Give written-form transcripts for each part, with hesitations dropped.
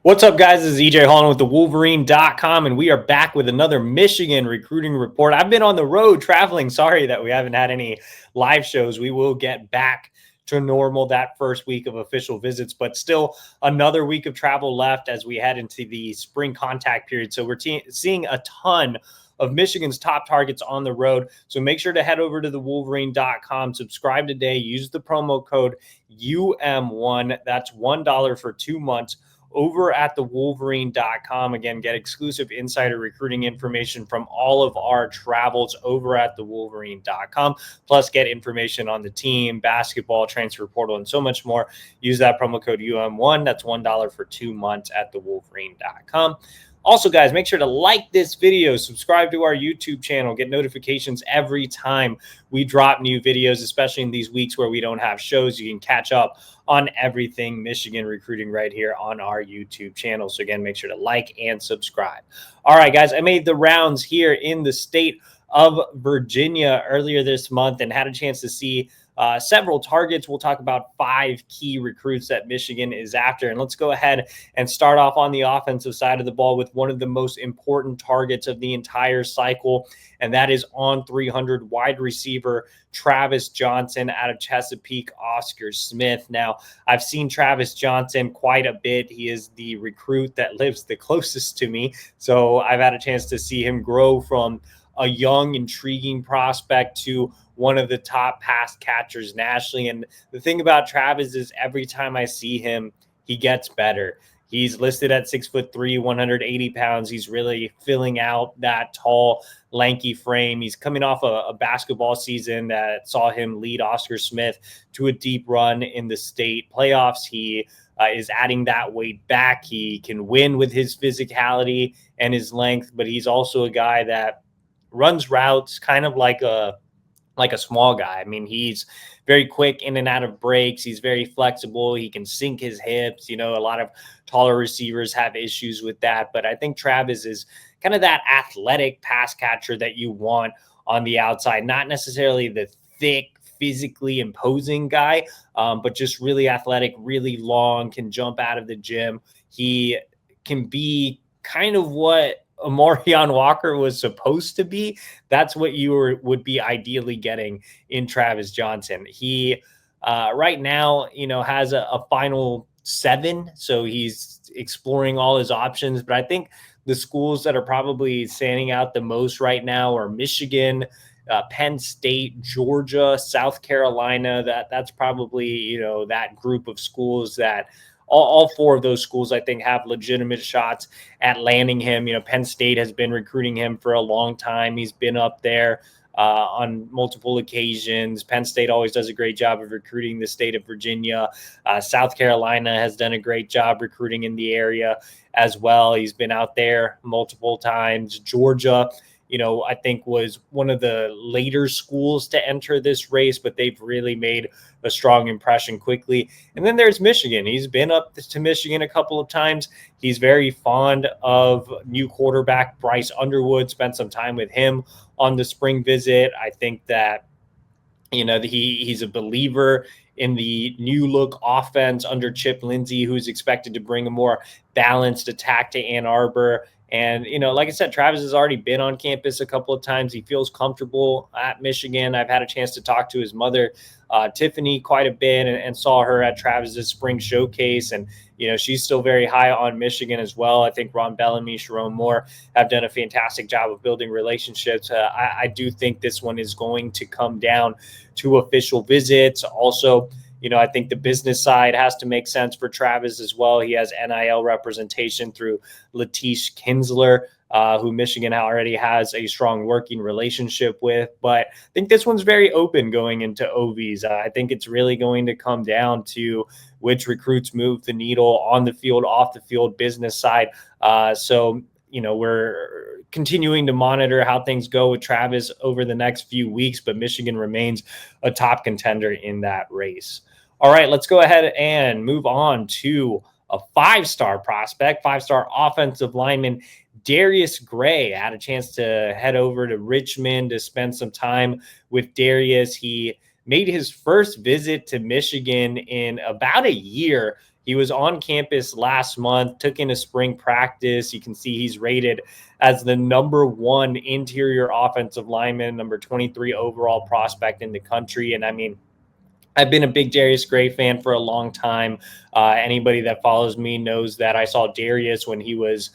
What's up, guys? This is EJ Holland with the Wolverine.com, and we are back with another Michigan recruiting report. I've been on the road traveling. Sorry that we haven't had any live shows. We will get back to normal that first week of official visits, but still another week of travel left as we head into the spring contact period. So we're seeing a ton of Michigan's top targets on the road. So make sure to head over to the Wolverine.com, subscribe today, use the promo code UM1. That's $1 for 2 months over at the Wolverine.com. Again, get exclusive insider recruiting information from all of our travels over at the Wolverine.com. Plus, get information on the team, basketball, transfer portal, and so much more. Use that promo code UM1. That's $1 for 2 months at the Wolverine.com. Also, guys, make sure to like this video, subscribe to our YouTube channel, get notifications every time we drop new videos, especially in these weeks where we don't have shows. You can catch up on everything Michigan recruiting right here on our YouTube channel. So again, make sure to like and subscribe. All right, guys, I made the rounds here in the state of Virginia earlier this month and had a chance to see several targets. We'll talk about 5 key recruits that Michigan is after. And let's go ahead and start off on the offensive side of the ball with one of the most important targets of the entire cycle, and that is on 300 wide receiver Travis Johnson out of Chesapeake, Oscar Smith. Now, I've seen Travis Johnson quite a bit. He is the recruit that lives the closest to me. So I've had a chance to see him grow from a young, intriguing prospect to one of the top pass catchers nationally. And the thing about Travis is every time I see him, he gets better. He's listed at 6'3", 180 pounds. He's really filling out that tall, lanky frame. He's coming off a basketball season that saw him lead Oscar Smith to a deep run in the state playoffs. He is adding that weight back. He can win with his physicality and his length, but he's also a guy that runs routes kind of like a small guy. I mean, he's very quick in and out of breaks. He's very flexible. He can sink his hips. You know, a lot of taller receivers have issues with that. But I think Travis is kind of that athletic pass catcher that you want on the outside, not necessarily the thick, physically imposing guy, but just really athletic, really long, can jump out of the gym. He can be kind of what Amorion Walker was supposed to be. That's what you would be ideally getting in Travis Johnson. He right now, has a final 7, so he's exploring all his options. But I think the schools that are probably standing out the most right now are Michigan, Penn State, Georgia, South Carolina. That's probably that group of schools that. All 4 of those schools, I think, have legitimate shots at landing him. Penn State has been recruiting him for a long time. He's been up there on multiple occasions. Penn State always does a great job of recruiting the state of Virginia. South Carolina has done a great job recruiting in the area as well. He's been out there multiple times. Georgia, I think was one of the later schools to enter this race, but they've really made a strong impression quickly. And then there's Michigan. He's been up to Michigan a couple of times. He's very fond of new quarterback Bryce Underwood, spent some time with him on the spring visit. I think that, he's a believer in the new look offense under Chip Lindsey, who's expected to bring a more balanced attack to Ann Arbor. And, like I said, Travis has already been on campus a couple of times. He feels comfortable at Michigan. I've had a chance to talk to his mother, Tiffany, quite a bit and saw her at Travis's spring showcase. And, she's still very high on Michigan as well. I think Ron Bellamy, Sharon Moore have done a fantastic job of building relationships. I do think this one is going to come down to official visits. Also, I think the business side has to make sense for Travis as well. He has NIL representation through Latish Kinsler, who Michigan already has a strong working relationship with. But I think this one's very open going into OVs. I think it's really going to come down to which recruits move the needle on the field, off the field, business side. So we're continuing to monitor how things go with Travis over the next few weeks, but Michigan remains a top contender in that race. All right, let's go ahead and move on to a 5-star prospect, 5-star offensive lineman, Darius Gray. I had a chance to head over to Richmond to spend some time with Darius. He made his first visit to Michigan in about a year. He was on campus last month, took in a spring practice. You can see he's rated as the #1 interior offensive lineman, number 23 overall prospect in the country. And I mean, I've been a big Darius Gray fan for a long time. Anybody that follows me knows that I saw Darius when he was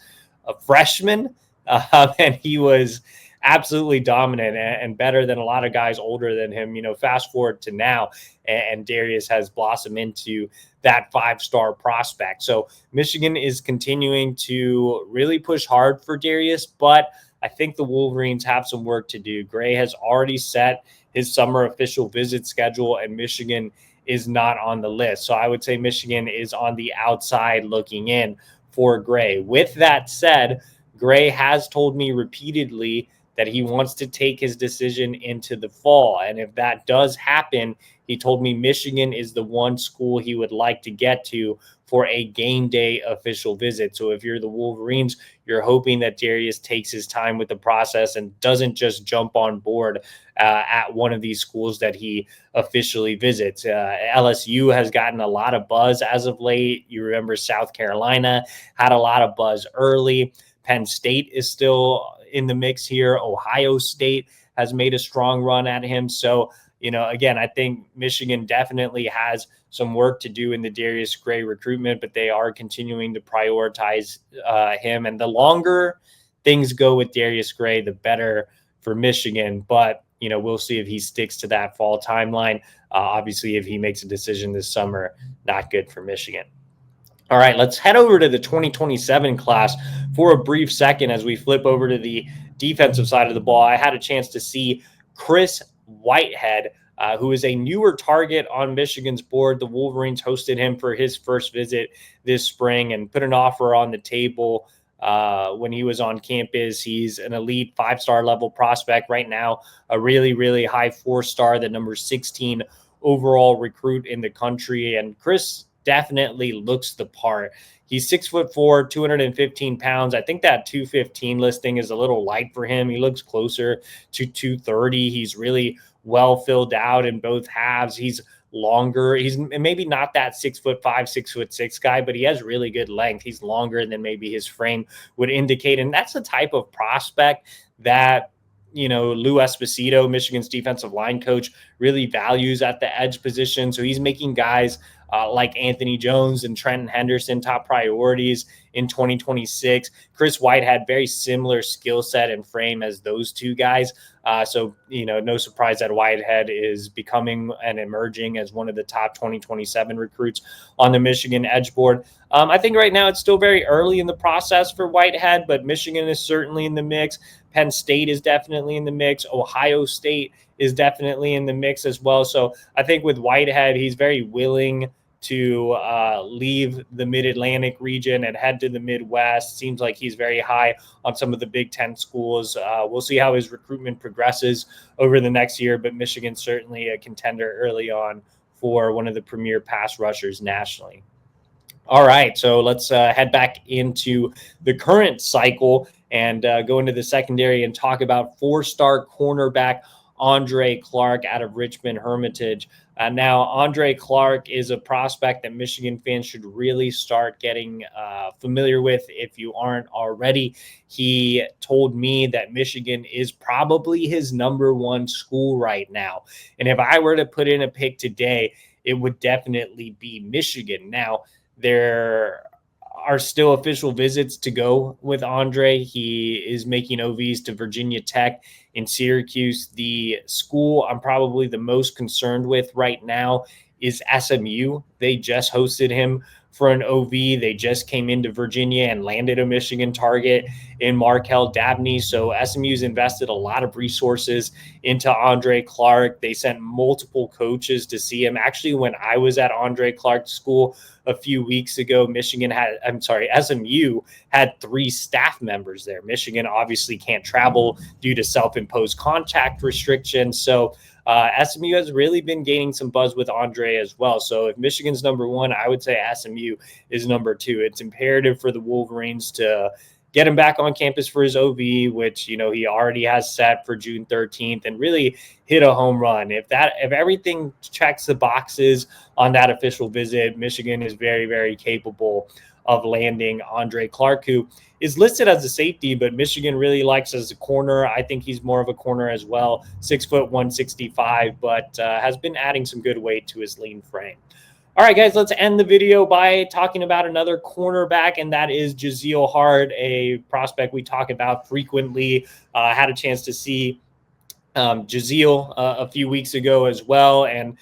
a freshman, and he was absolutely dominant and better than a lot of guys older than him. Fast forward to now, and Darius has blossomed into that 5-star prospect. So Michigan is continuing to really push hard for Darius, but I think the Wolverines have some work to do. Gray has already set his summer official visit schedule, and Michigan is not on the list. So I would say Michigan is on the outside looking in for Gray. With that said, Gray has told me repeatedly that he wants to take his decision into the fall. And if that does happen, he told me Michigan is the one school he would like to get to for a game day official visit. So if you're the Wolverines, you're hoping that Darius takes his time with the process and doesn't just jump on board at one of these schools that he officially visits. LSU has gotten a lot of buzz as of late. You remember South Carolina had a lot of buzz early. Penn State is still in the mix here. Ohio State has made a strong run at him. So, again, I think Michigan definitely has some work to do in the Darius Gray recruitment, but they are continuing to prioritize him. And the longer things go with Darius Gray, the better for Michigan. But, we'll see if he sticks to that fall timeline. Obviously, if he makes a decision this summer, not good for Michigan. All right, let's head over to the 2027 class for a brief second as we flip over to the defensive side of the ball. I had a chance to see Chris Whitehead, who is a newer target on Michigan's board. The Wolverines hosted him for his first visit this spring and put an offer on the table when he was on campus. He's an elite 5-star level prospect right now, a really, really high 4-star, the number 16 overall recruit in the country. And Chris definitely looks the part. He's 6'4", 215 pounds. I think that 215 listing is a little light for him. He looks closer to 230. He's really well filled out in both halves. He's longer. He's maybe not that 6'5", 6'6" guy, but he has really good length. He's longer than maybe his frame would indicate. And that's the type of prospect that Lou Esposito, Michigan's defensive line coach, really values at the edge position. So he's making guys like Anthony Jones and Trenton Henderson top priorities in 2026. Chris Whitehead, very similar skill set and frame as those two guys. So no surprise that Whitehead is becoming and emerging as one of the top 2027 recruits on the Michigan edge board. I think right now it's still very early in the process for Whitehead, but Michigan is certainly in the mix. Penn State is definitely in the mix. Ohio State is definitely in the mix as well. So I think with Whitehead, he's very willing to leave the Mid-Atlantic region and head to the Midwest. Seems like he's very high on some of the Big Ten schools. We'll see how his recruitment progresses over the next year, but Michigan's certainly a contender early on for one of the premier pass rushers nationally. All right, so let's head back into the current cycle and go into the secondary and talk about 4-star cornerback Andre Clark out of Richmond Hermitage. Now, Andre Clark is a prospect that Michigan fans should really start getting familiar with if you aren't already. He told me that Michigan is probably his #1 school right now. And if I were to put in a pick today, it would definitely be Michigan. Now, there are still official visits to go with Andre. He is making OVs to Virginia Tech in Syracuse. The school I'm probably the most concerned with right now is SMU. They just hosted him for an OV. They just came into Virginia and landed a Michigan target in Markel Dabney. So SMU's invested a lot of resources into Andre Clark. They sent multiple coaches to see him. Actually, when I was at Andre Clark's school a few weeks ago, SMU had 3 staff members there. Michigan obviously can't travel due to self-imposed contact restrictions. So SMU has really been gaining some buzz with Andre as well. So if Michigan's #1, I would say SMU is #2. It's imperative for the Wolverines to get him back on campus for his OV, which, you know, he already has set for June 13th, and really hit a home run. If everything checks the boxes on that official visit, Michigan is very, very capable of landing Andre Clark, who is listed as a safety, but Michigan really likes as a corner. I think he's more of a corner as well, 6', 165, but has been adding some good weight to his lean frame. All right, guys, let's end the video by talking about another cornerback, and that is Jazelle Hart, a prospect we talk about frequently. Had a chance to see Jazelle a few weeks ago as well. And,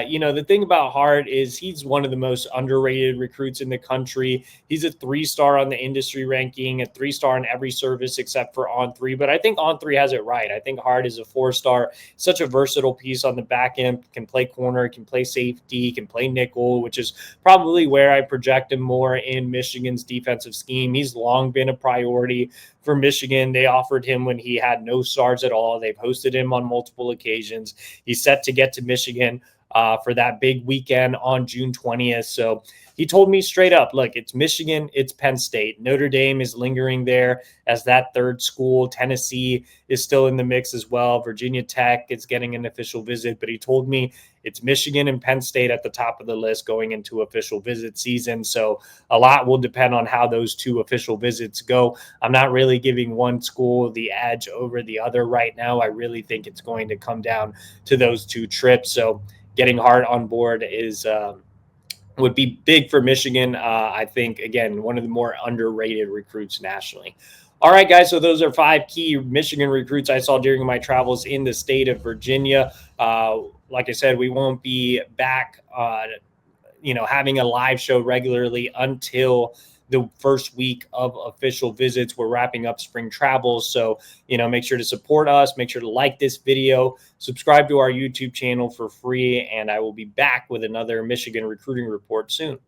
you know, the thing about Hart is he's one of the most underrated recruits in the country. He's a 3-star on the industry ranking, a 3-star in every service except for On3. But I think On3 has it right. I think Hart is a 4-star, such a versatile piece on the back end, can play corner, can play safety, can play nickel, which is probably where I project him more in Michigan's defensive scheme. He's long been a priority for Michigan. They offered him when he had no stars at all. They've hosted him on multiple occasions. He's set to get to Michigan for that big weekend on June 20th. So he told me straight up, look, it's Michigan, it's Penn State. Notre Dame is lingering there as that third school. Tennessee is still in the mix as well. Virginia Tech is getting an official visit, but he told me it's Michigan and Penn State at the top of the list going into official visit season. So a lot will depend on how those two official visits go. I'm not really giving one school the edge over the other right now. I really think it's going to come down to those two trips. So getting Hart on board is would be big for Michigan. I think, again, one of the more underrated recruits nationally. All right, guys, so those are 5 key Michigan recruits I saw during my travels in the state of Virginia. Like I said, we won't be back, you know, having a live show regularly until the first week of official visits. We're wrapping up spring travels. So, you know, make sure to support us. Make sure to like this video, subscribe to our YouTube channel for free, and I will be back with another Michigan recruiting report soon.